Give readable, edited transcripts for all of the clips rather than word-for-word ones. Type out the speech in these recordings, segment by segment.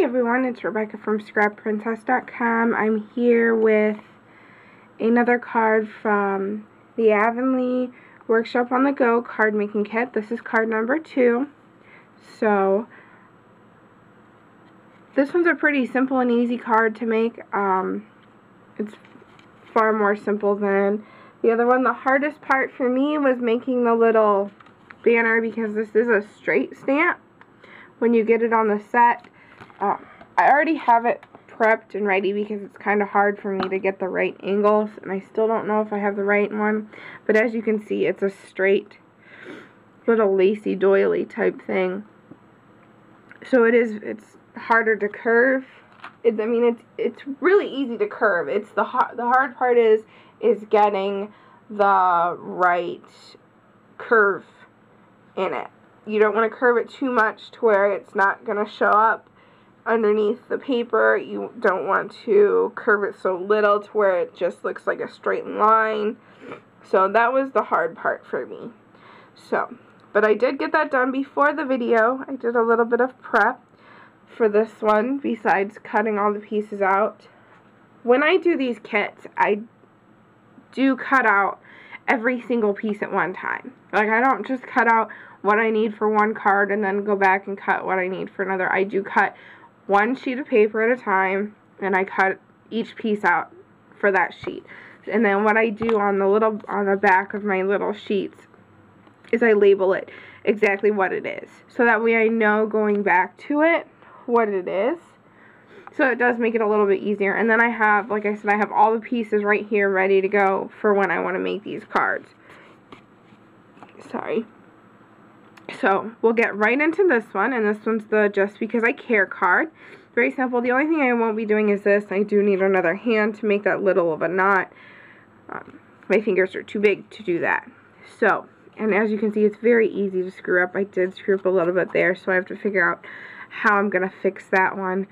everyone, it's Rebecca from ScrapPrincess.com. I'm here with another card from the Avonlea Workshop on the Go card making kit. This is card number 2. So this one's a pretty simple and easy card to make. It's far more simple than the other one. The hardest part for me was making the little banner because this is a straight stamp. When you get it on the set, I already have it prepped and ready because it's kind of hard for me to get the right angles, and I still don't know if I have the right one, but as you can see, it's a straight little lacy doily type thing. So it's harder to curve. It's really easy to curve. It's the hard part is getting the right curve in it. You don't want to curve it too much to where it's not going to show up underneath the paper. You don't want to curve it so little to where it just looks like a straight line. So that was the hard part for me. But I did get that done before the video. I did a little bit of prep for this one besides cutting all the pieces out. When I do these kits, I do cut out every single piece at one time. Like, I don't just cut out what I need for one card and then go back and cut what I need for another. I do cut one sheet of paper at a time, and I cut each piece out for that sheet. And then what I do on the back of my little sheets is I label it exactly what it is. So that way I know going back to it what it is. So it does make it a little bit easier. And then I have, like I said, I have all the pieces right here ready to go for when I want to make these cards. Sorry. So we'll get right into this one, and this one's the Just Because I Care card. Very simple. The only thing I won't be doing is this. I do need another hand to make that little of a knot. My fingers are too big to do that. So, and as you can see, it's very easy to screw up. I did screw up a little bit there, so I have to figure out how I'm going to fix that one.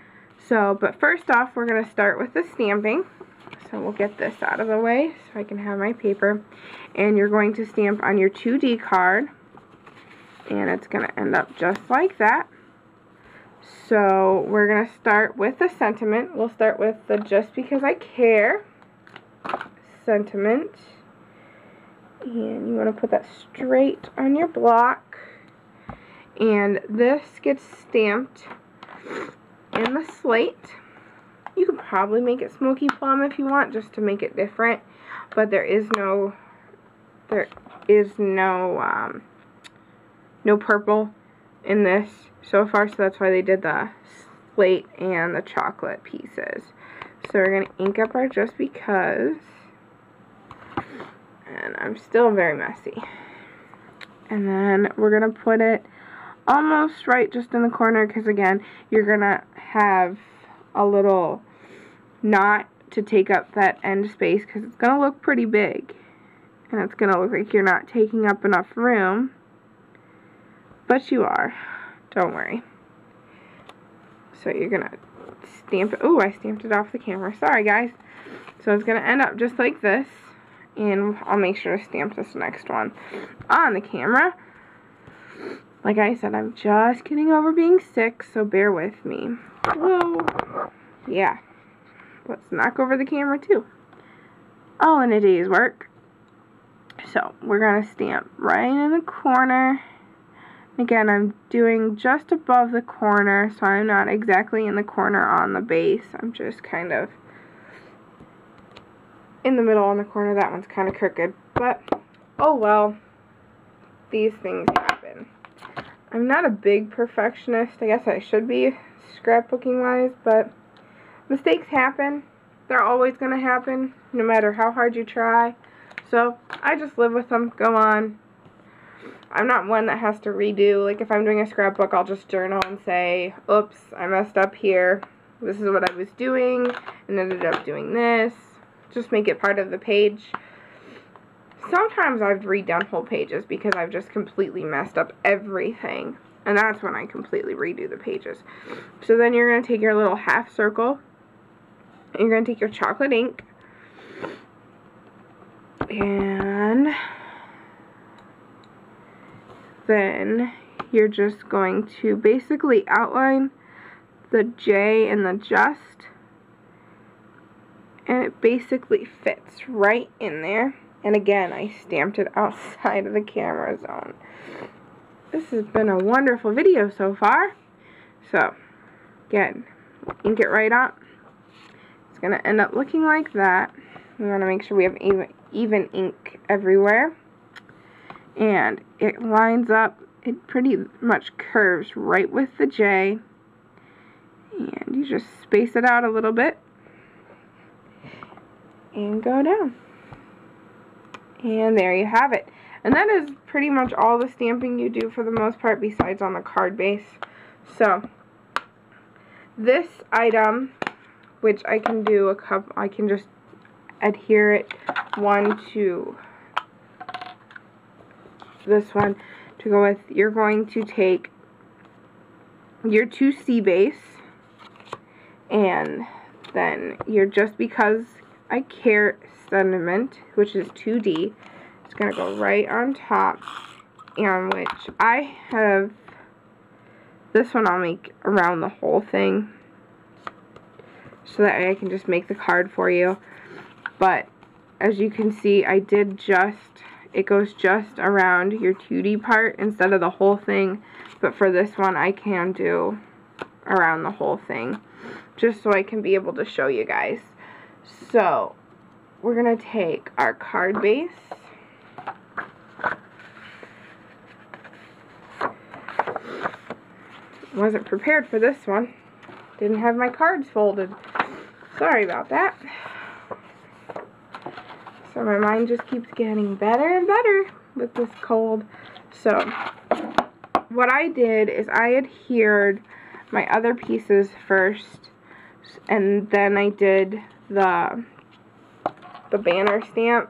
So, but first off, we're going to start with the stamping. So we'll get this out of the way so I can have my paper. And you're going to stamp on your 2D card. And it's going to end up just like that. So we're going to start with the sentiment. We'll start with the Just Because I Care sentiment. And you want to put that straight on your block. And this gets stamped in the slate. You could probably make it smoky plum if you want, just to make it different. But there is no purple in this so far, so that's why they did the slate and the chocolate pieces. So we're going to ink up our Just Because, and I'm still very messy. And then we're going to put it almost right just in the corner, because again, you're going to have a little knot to take up that end space, because it's going to look pretty big, and it's going to look like you're not taking up enough room. But you are. Don't worry. So you're going to stamp it. Oh, I stamped it off the camera. Sorry, guys. So it's going to end up just like this. And I'll make sure to stamp this next one on the camera. Like I said, I'm just getting over being sick, so bear with me. Whoa. Yeah. Let's knock over the camera, too. All in a day's work. So we're going to stamp right in the corner. Again, I'm doing just above the corner, so I'm not exactly in the corner on the base. I'm just kind of in the middle on the corner. That one's kind of crooked, but oh well. These things happen. I'm not a big perfectionist. I guess I should be scrapbooking-wise, but mistakes happen. They're always going to happen, no matter how hard you try. So I just live with them. Go on. I'm not one that has to redo. Like, if I'm doing a scrapbook, I'll just journal and say, oops, I messed up here. This is what I was doing, and ended up doing this. Just make it part of the page. Sometimes I've redone whole pages because I've just completely messed up everything. And that's when I completely redo the pages. So then you're going to take your little half circle, and you're going to take your chocolate ink, and then you're just going to basically outline the J and the just, and it basically fits right in there. And again, I stamped it outside of the camera zone. This has been a wonderful video so far. So, again, ink it right up. It's going to end up looking like that. We want to make sure we have even ink everywhere. And it lines up, it pretty much curves right with the J. And you just space it out a little bit. And go down. And there you have it. And that is pretty much all the stamping you do for the most part, besides on the card base. So, this item, which I can do I can just adhere it one to this one to go with. You're going to take your 2C base, and then just because I care sentiment, which is 2D, it's going to go right on top, and which I have, this one I'll make around the whole thing, so that I can just make the card for you. But as you can see, I did it goes just around your 2D part instead of the whole thing, but for this one I can do around the whole thing, just so I can be able to show you guys. So, we're going to take our card base, wasn't prepared for this one, didn't have my cards folded, sorry about that. So my mind just keeps getting better and better with this cold. So what I did is I adhered my other pieces first, and then I did the banner stamp,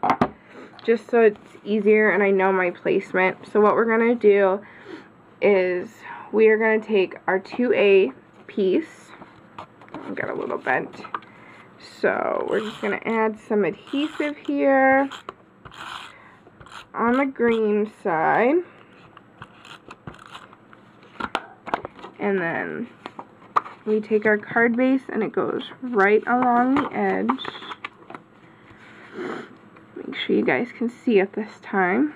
just so it's easier and I know my placement. So what we're going to do is we are going to take our 2A piece, I've got a little bent, so we're just going to add some adhesive here on the green side, and then we take our card base and it goes right along the edge. Make sure you guys can see it this time.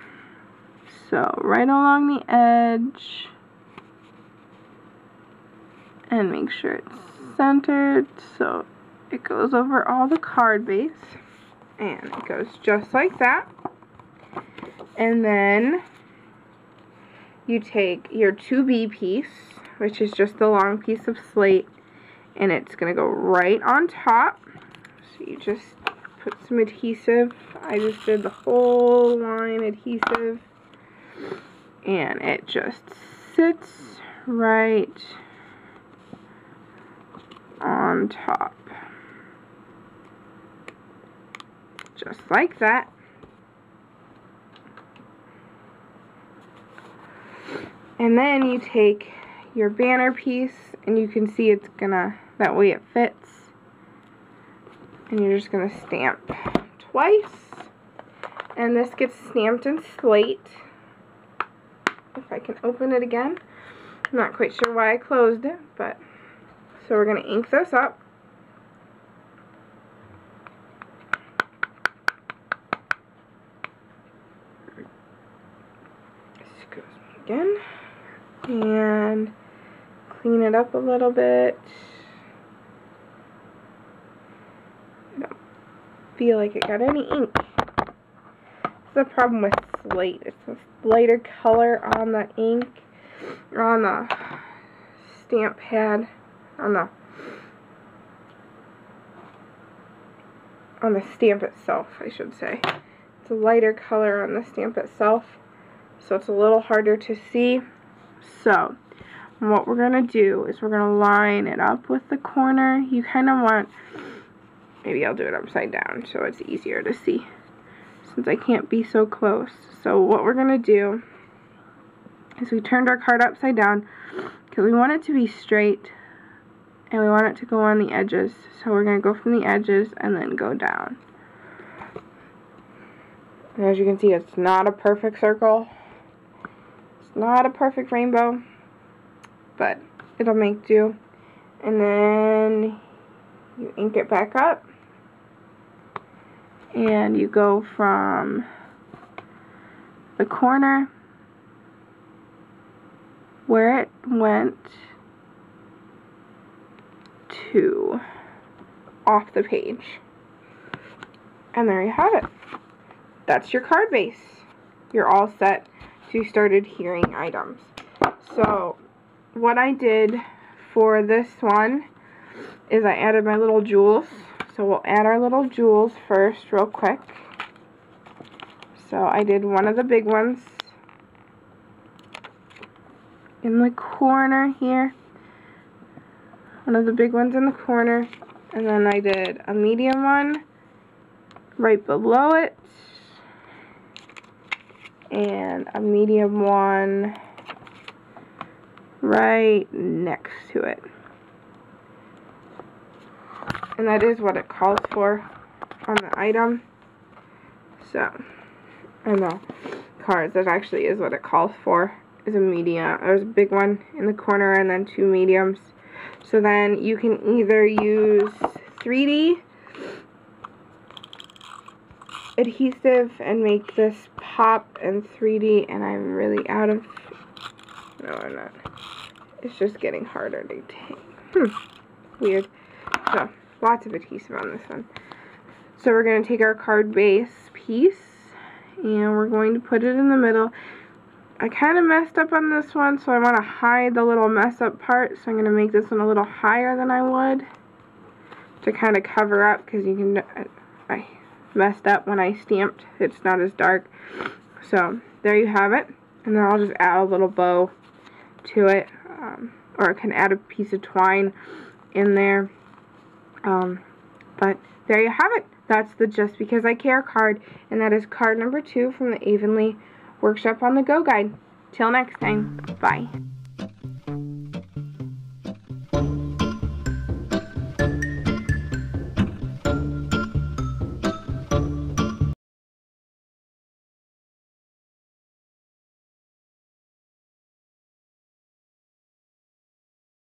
So right along the edge, and make sure it's centered so it goes over all the card base, and it goes just like that. And then you take your 2B piece, which is just the long piece of slate, and it's going to go right on top. So you just put some adhesive. I just did the whole line adhesive, and it just sits right on top, just like that. And then you take your banner piece, and you can see it's gonna, that way it fits, and you're just gonna stamp twice, and this gets stamped in slate. If I can open it again, I'm not quite sure why I closed it, but so we're gonna ink this up. Excuse me again. And clean it up a little bit. I don't feel like it got any ink. That's the problem with slate. It's a lighter color on the ink, or on the stamp pad, on the stamp itself, I should say. It's a lighter color on the stamp itself, so it's a little harder to see. So what we're going to do is we're going to line it up with the corner. You kind of want, maybe I'll do it upside down so it's easier to see, since I can't be so close. So what we're going to do is we turned our card upside down because we want it to be straight and we want it to go on the edges. So we're going to go from the edges and then go down. And as you can see, it's not a perfect circle. It's not a perfect rainbow, but it'll make do. and then you ink it back up, and you go from the corner where it went to off the page. And there you have it. That's your card base. You're all set to start adhering items. So what I did for this one is I added my little jewels. So we'll add our little jewels first real quick. So I did one of the big ones in the corner here. One of the big ones in the corner. And then I did a medium one right below it. And a medium one right next to it. And that is what it calls for on the item. So, on the cards, that actually is what it calls for, is a medium. There's a big one in the corner and then 2 mediums. So then you can either use 3D adhesive and make this pop in 3D, and I'm really out of, no I'm not, it's just getting harder to take, weird. So lots of adhesive on this one. So we're going to take our card base piece and we're going to put it in the middle. I kind of messed up on this one, so I want to hide the little mess up part, so I'm going to make this one a little higher than I would to kind of cover up, because you can, I messed up when I stamped, it's not as dark. So there you have it, and then I'll just add a little bow to it, or I can add a piece of twine in there, but there you have it. That's the Just Because I Care card, and that is card number 2 from the Avonlea Workshop on the Go guide. Till next time, bye.